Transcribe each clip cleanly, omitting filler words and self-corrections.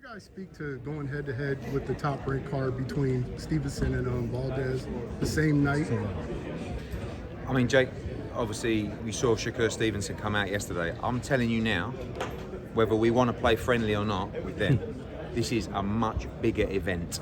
guys speak to going head-to-head with the top-ranked card between Stevenson and Valdez the same night? I mean, Jake, obviously we saw Shakur Stevenson come out yesterday. I'm telling you now, whether we want to play friendly or not with them, this is a much bigger event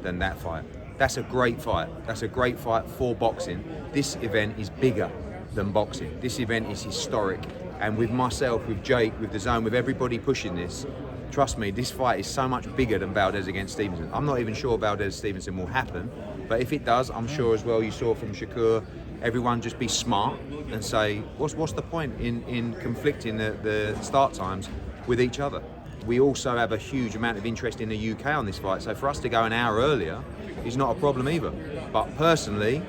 than that fight. That's a great fight. That's a great fight for boxing. This event is bigger than boxing. This event is historic. And with myself, with Jake, with the zone, with everybody pushing this, trust me, this fight is so much bigger than Valdez against Stevenson. I'm not even sure Valdez-Stevenson will happen, but if it does, I'm sure as well you saw from Shakur, everyone just be smart and say, what's the point in conflicting the start times with each other? We also have a huge amount of interest in the UK on this fight, so for us to go an hour earlier is not a problem either. But personally,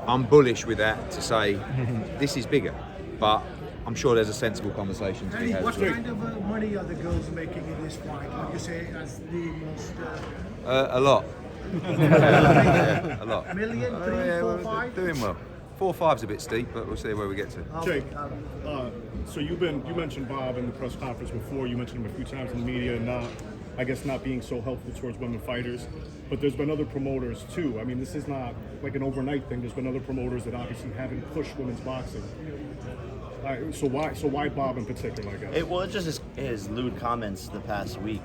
I'm bullish with that to say this is bigger, but I'm sure there's a sensible conversation to be had. What kind of money are the girls making in this fight? Would you say as the most? A lot. Yeah, a lot. Million, 3, 4, 5? Doing well. 4 or 5's a bit steep, but we'll see where we get to. Jake, so you mentioned Bob in the press conference before. You mentioned him a few times in the media, not being so helpful towards women fighters. But there's been other promoters too. I mean, this is not like an overnight thing. There's been other promoters that obviously haven't pushed women's boxing. So why Bob in particular, I guess? It was just his lewd comments the past week,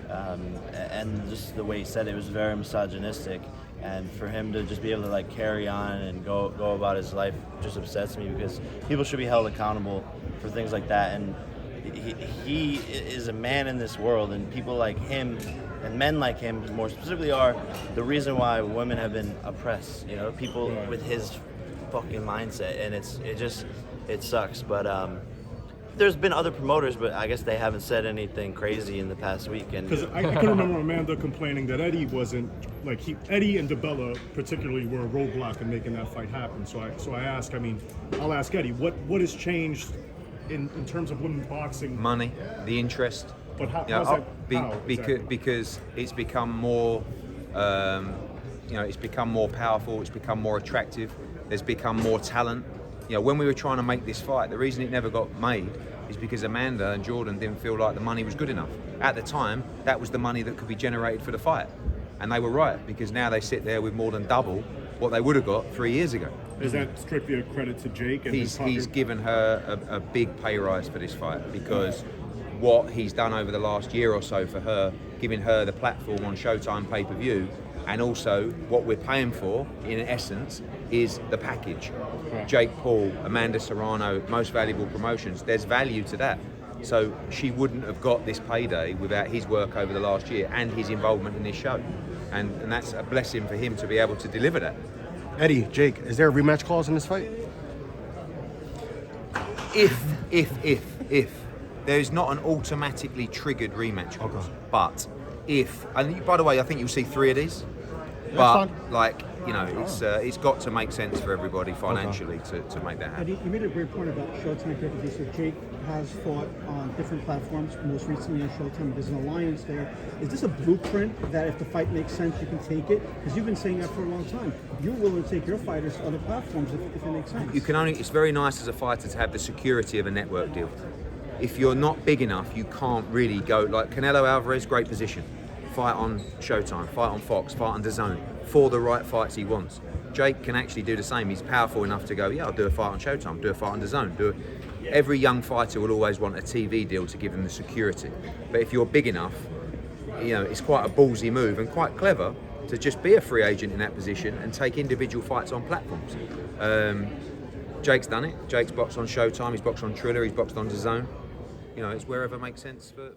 and just the way he said it was very misogynistic. And for him to just be able to like carry on and go about his life just upsets me, because people should be held accountable for things like that. And he is a man in this world, and people like him and men like him more specifically are the reason why women have been oppressed. You know, people with his fucking mindset, and it sucks. But there's been other promoters, but I guess they haven't said anything crazy in the past week. Because I can remember Amanda complaining that Eddie wasn't Eddie and DeBella particularly were a roadblock in making that fight happen. So I'll ask Eddie, what has changed in terms of women's boxing? Money, the interest. But because it's become more, it's become more powerful. It's become more attractive. There's become more talent. When we were trying to make this fight, the reason it never got made is because Amanda and Jordan didn't feel like the money was good enough. At the time, that was the money that could be generated for the fight. And they were right, because now they sit there with more than double what they would have got 3 years ago. Is that strictly a credit to Jake? And he's given her a big pay rise for this fight, because what he's done over the last year or so for her, giving her the platform on Showtime pay-per-view, and also what we're paying for, in essence, is the package. Right. Jake Paul, Amanda Serrano, most valuable promotions, there's value to that. So she wouldn't have got this payday without his work over the last year and his involvement in this show. And that's a blessing for him to be able to deliver that. Eddie, Jake, is there a rematch clause in this fight? If. There's not an automatically triggered rematch clause. Okay. But if, and by the way, I think you'll see 3 of these. But it's got to make sense for everybody financially to make that happen. You made a great point about Showtime pay-per-view. So Jake has fought on different platforms, most recently on Showtime. There's an alliance there. Is this a blueprint that if the fight makes sense, you can take it? Because you've been saying that for a long time. You're willing to take your fighters to other platforms if it makes sense. It's very nice as a fighter to have the security of a network deal. If you're not big enough, you can't really go, like Canelo Alvarez, great position. Fight on Showtime, fight on Fox, fight on DAZN for the right fights he wants. Jake can actually do the same. He's powerful enough to go, I'll do a fight on Showtime, do a fight on DAZN. Every young fighter will always want a TV deal to give them the security. But if you're big enough, it's quite a ballsy move and quite clever to just be a free agent in that position and take individual fights on platforms. Jake's done it. Jake's boxed on Showtime, he's boxed on Triller, he's boxed on DAZN. It's wherever makes sense for